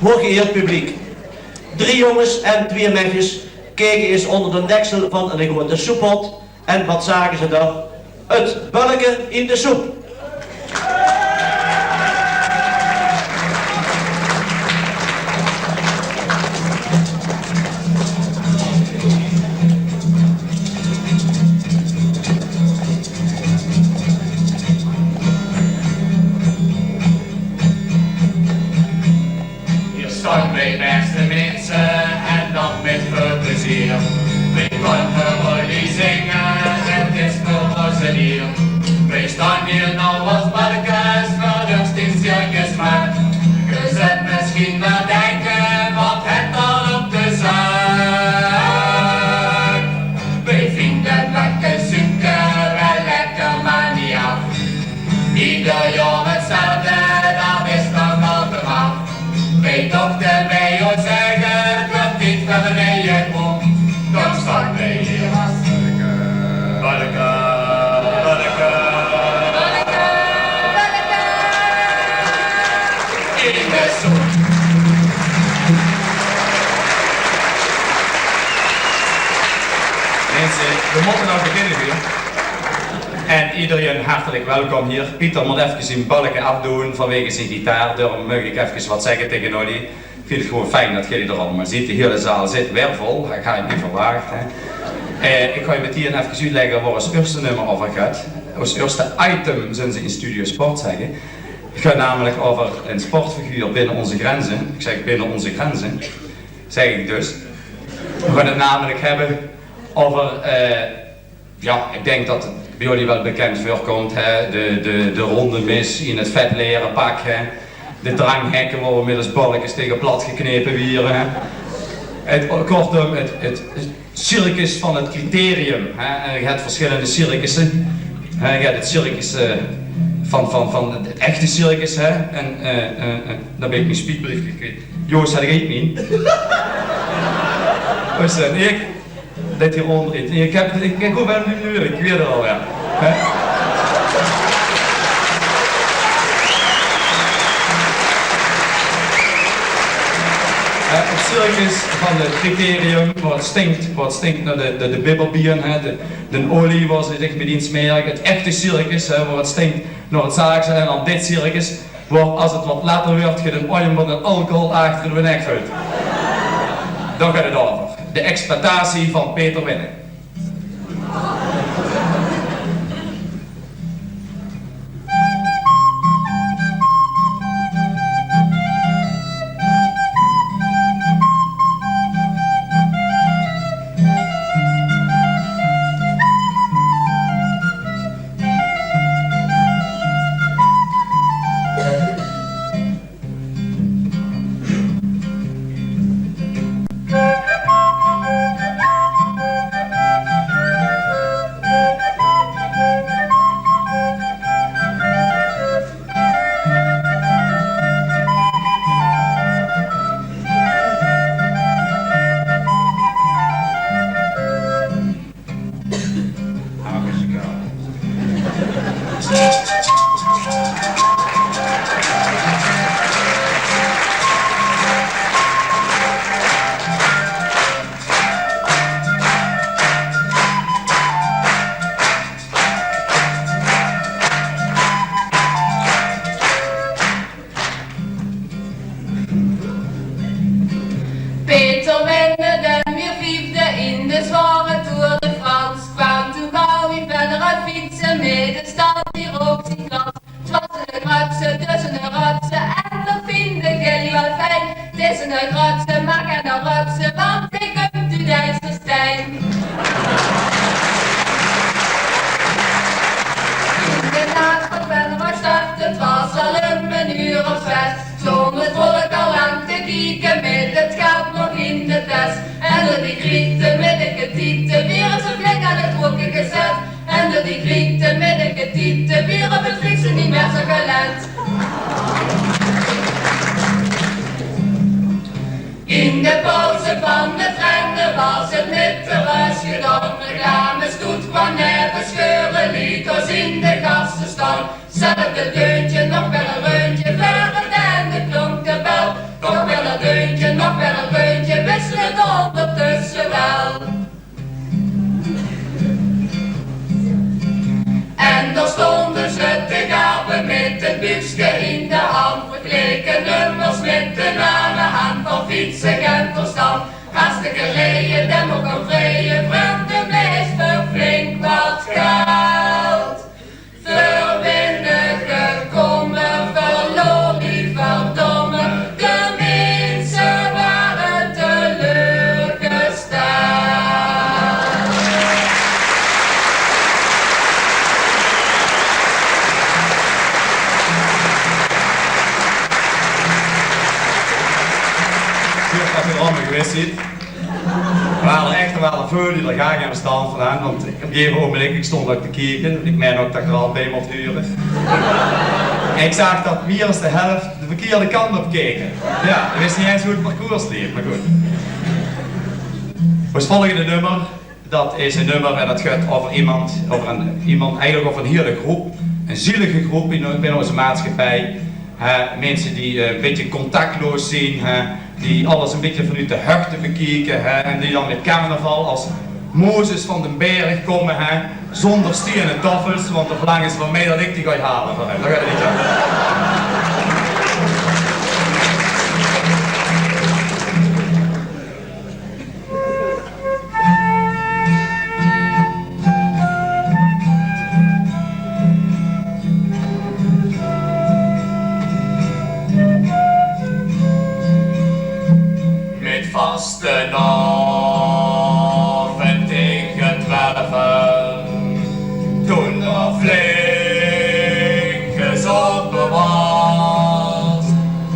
Hooggeëerd publiek. 3 jongens en 2 meisjes keken eens onder de deksel van een grote soeppot en wat zagen ze daar? Het bulken in de soep. Wij beste mensen en dat met veel plezier. Wij konden mooi zingen, het is voor ons een hier. Wij staan hier nou als balkens voor de circus maakt. Je zult misschien wel denken wat het al op de zaak. Wij vinden lekker zoeken wel lekker maar niet af. Ieder jaar hetzelfde, dat is dan al te macht. Wij dachten bij ons zeggen, dat dit van een eigen boom. Dan staan wij hier als balken, balken, balken, balken, in de soep. Mensen, we moeten nou beginnen weer. En iedereen hartelijk welkom hier. Pieter moet even zijn balken afdoen vanwege zijn gitaar. Daarom mag ik even wat zeggen tegen jullie. Ik vind het gewoon fijn dat jullie er allemaal zitten. De hele zaal zit weer vol, dat ga je niet verwacht. Ik ga je meteen even uitleggen waar ons eerste nummer over gaat. Ons eerste item, zullen ze in Studio Sport zeggen. Het gaat namelijk over een sportfiguur binnen onze grenzen. Ik zeg binnen onze grenzen, zeg ik dus. We gaan het namelijk hebben over, ja, ik denk dat het bij jullie wel bekend voorkomt, hè? De ronde mis in het vet leren pak, hè? De dranghekken waar we middels balkjes tegen plat geknepen wieren. Kortom, het circus van het criterium. Hè? Je hebt verschillende circussen. Je hebt het circus van het echte circus. Hè? En dan ben ik mijn spiekbrief gekweet. Joost, had ik het niet. Dus ik, dit hieronder iets. Ik hoe ben ik nu? Ik weet het al, ja. Het circus van het criterium, wat stinkt naar de bibberbieren, de olie waar ze zich met smeren. Het echte circus, waar het stinkt naar het zaakse, en dan dit circus, waar als het wat later wordt, je een olie met een alcohol achter de nek vult. Dan gaat het over. De exploitatie van Peter Winnen. Peter Winnen, den weer vijfde in de zware Tour de France, kwam toen gauw weer verder uit fietsen, midden staat hier op zijn klas. Het was een gratse tussen een ratse en dat vinden jullie wel fijn. Het is een gratse, maak en een ratse, want ik heb u Dijsselstein. In de nacht van Venray start, het was al een uur of 6. Stond het volk al lang te kieken met het geld nog in de test. En door die grieten met de getieten weer op zijn plek aan het hoekje gezet. En door die grieten met de getieten weer op het Friese niet meer zo gelet. In de pauze van de treinen was het met de ruis gedaan. Reclamestoet kwam nergens scheuren, liet ons in de gasten staan. Zelfde deuntje, nog wel een reuntje, verder en de klonk de bel. Toch wel een tekennummers met de namen aan van fietsen en verstand. Hartstikke rijden, dem ook een vrije vreemde meest flink wat geld. Verwinnen gekomen, verloor die verdomme, de mensen waren teleurgesteld. Wat er allemaal geweest is. Er waren echt wel veel die er graag in staan vandaan, want op een gegeven ogenblik ik stond ook te kijken, ik meen ook dat ik er al bij mocht huren. En ik zag dat meer dan de helft de verkeerde kant op keken. Ja, ik wist niet eens hoe het parcours liep, maar goed. Het volgende nummer, dat is een nummer en dat gaat over iemand, eigenlijk over een hele groep, een zielige groep binnen onze maatschappij. Mensen die een beetje contactloos zijn, die alles een beetje vanuit de hechten bekijken en die dan met carnaval als Mozes van den berg komen, zonder stenen toffels, want de verlangen is van mij dat ik die ga halen van hem. Dat gaat het niet aan. Vastenavond tegen 12, toen er flink gezopen was,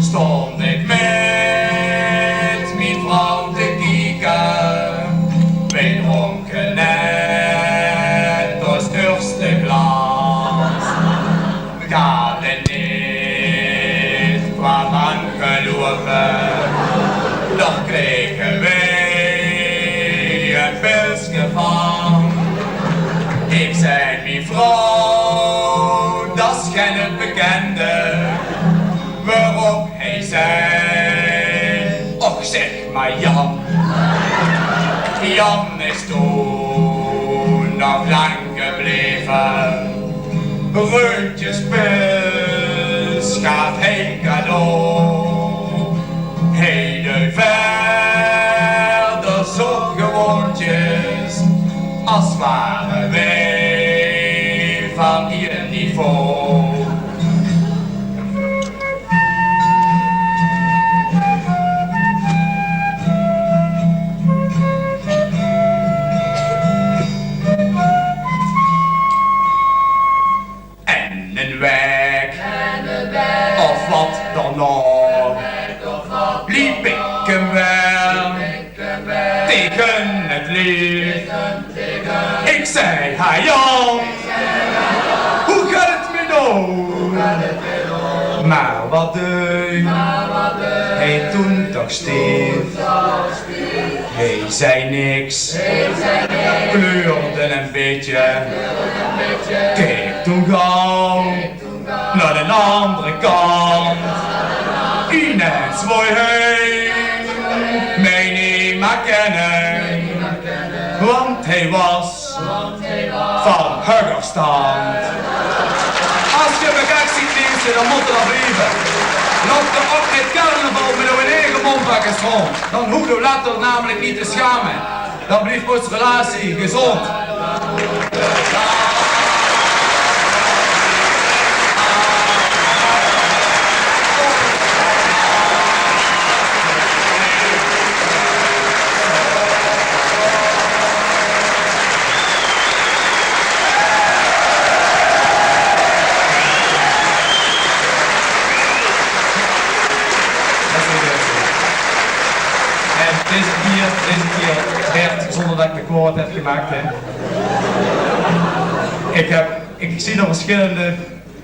stond ik met mijn vrouw te kijken. Wij dronken net ons eerste glas. We hadden niet kwam aangelopen. Dan kregen wij een pilsje van. Ik zei mijn vrouw, dat is geen bekende. Waarop hij zei, och zeg maar Jan. Jan is toen nog lang gebleven. Reuntjes pils gaf hij cadeau. Hele verder zo gewoontjes, als waren wij van hier niveau. En een weg, of wat dan nog. Liep ik hem wel tegen het licht. Ik zei, ha Jan, hoe gaat het met jou? Maar wat deed hij toen toch stief? Hij zei niks, kleurde een beetje. Keek toen gauw naar de andere kant. Ineens wou hij mij niet meer kennen, want hij was van Huggerstand. Als je me graag ziet mensen, dan moet er nog blijven. Nog de op met carnaval met uw eigen mondbakken schoon. Dan hoeft u later namelijk niet te schamen. Dan blijft onze relatie gezond. Deze keer Bert, zonder dat ik de quote heb gemaakt. Ik zie nog verschillende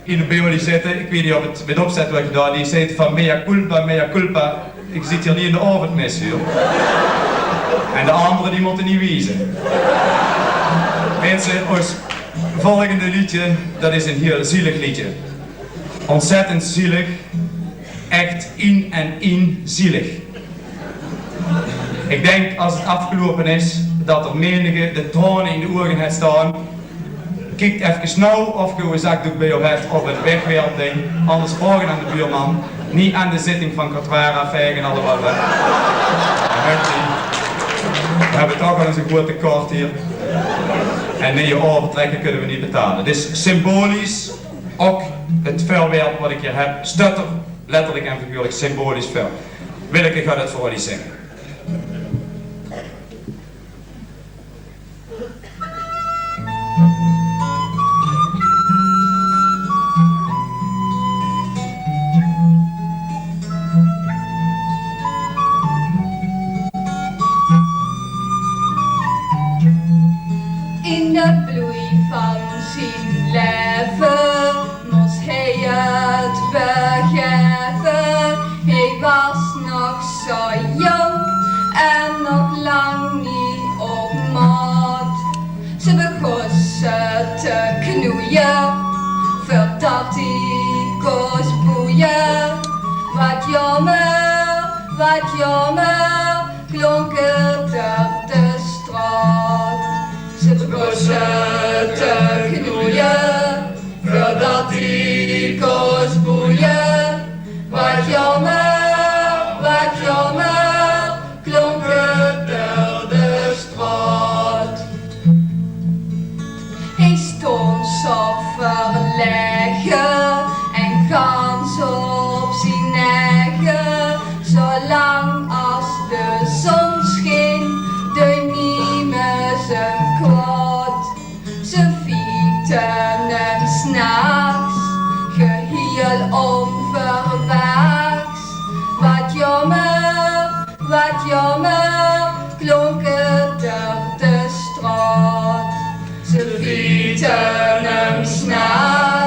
in de beelden zitten. Ik weet niet of het met opzet wordt gedaan. Die zegt van mea culpa, mea culpa. Ik zit hier niet in de avondmis, joh. En de anderen die moeten niet wiezen. Mensen, ons volgende liedje, dat is een heel zielig liedje. Ontzettend zielig. Echt in en in zielig. Ik denk als het afgelopen is, dat er menige de tranen in de ogen heeft staan. Kijk even nou of je een zakdoek bij je hebt of een wegwerpding. Anders vragen aan de buurman. Niet aan de zitting van Katwara vijgen allemaal weg. Dat lukt niet. We hebben toch al eens een groot tekort hier. En nee, je overtrekken kunnen we niet betalen. Dus symbolisch, ook het vuilwerk wat ik hier heb, stutter, letterlijk en figuurlijk, symbolisch vuil. Willeke gaat het voor jullie zeggen. In de bloei van zijn leven moest hij het begeven. Hij was nog zo jong en nog lang niet op maat. Ze begon ze te knoeien, voordat hij koos boeien. Wat jammer, klonk het op de straat. Ze begon ze te knoeien, voordat hij koos boeien. Wat jammer, klonk het door de straat. Hij stond zo verlegen en gans op zijn eigen. Zolang als de zon scheen, deed niemand zijn kwaad. Ze fietsen hem s'nachts, geheel onverwachts. Wat jammer, klonk het door de straat. Ze fietsen hem s'nachts.